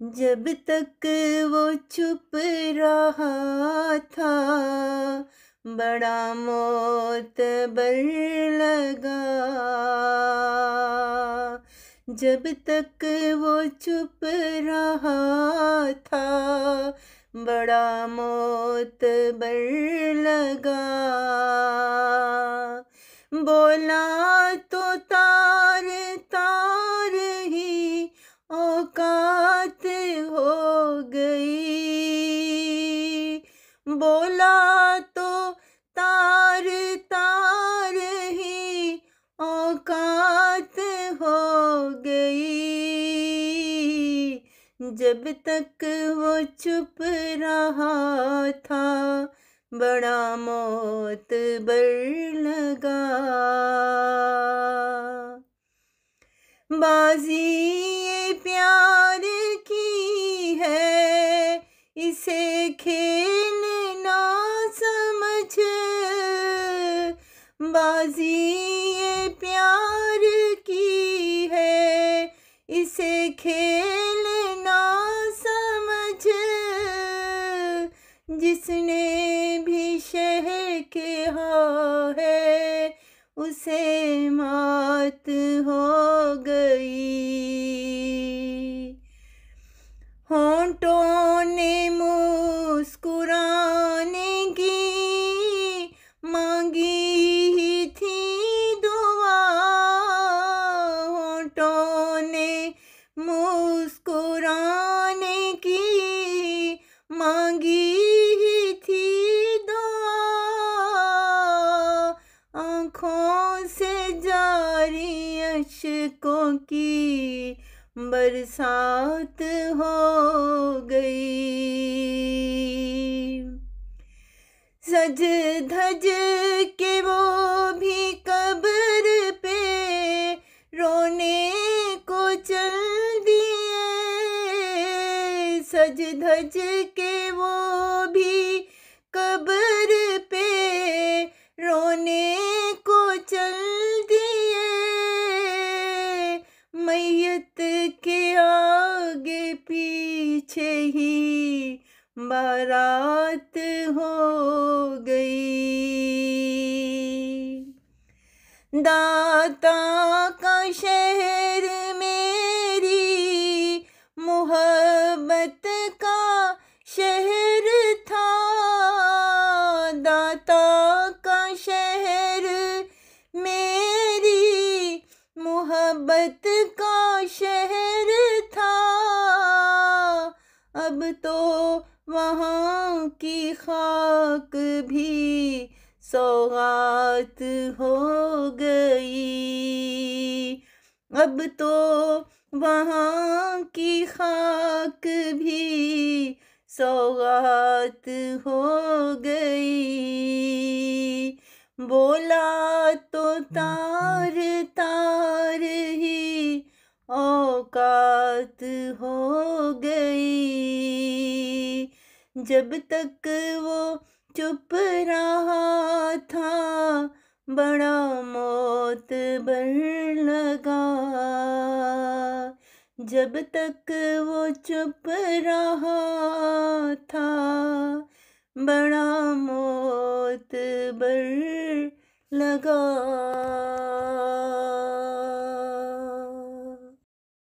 जब तक वो चुप रहा था बड़ा मोतबर लगा। जब तक वो चुप रहा था बड़ा मोतबर लगा। बोला तो तार तार ही औकात हो गई। बोला तो तार तार ही औकात हो गई। जब तक वो चुप रहा था बड़ा मोतबर लगा। बाजी ये प्यार की है इसे खेल ना समझ। बाजी ये प्यार की है इसे खेल ना समझ। जिसने भी शहर के हाँ है उसे मात हो गई। होंठों ने मुस्कुराने की मांगी ही थी दुआ। होंठों ने मुस्कुराने की मांगी ही थी दुआ। आँखों से जारी अश्कों की बरसात हो गई। सज धज के वो भी कब्र पे रोने को चल दिए। सज धज के वो भी कब्र पे रोने को चल दिए। मैयत के आगे पीछे ही बारात हो गई। दाता का शहर मेरी मोहब्बत का शहर था। दाता का शहर मेरी मोहब्बत का शहर था। अब तो वहाँ की खाक भी सौगात हो गई। अब तो वहाँ की खाक भी सौगात हो गई। बोला तो तार तार ही औकात हो गई। जब तक वो चुप रहा था बड़ा मोतबर लगा। जब तक वो चुप रहा था बड़ा मोतबर लगा।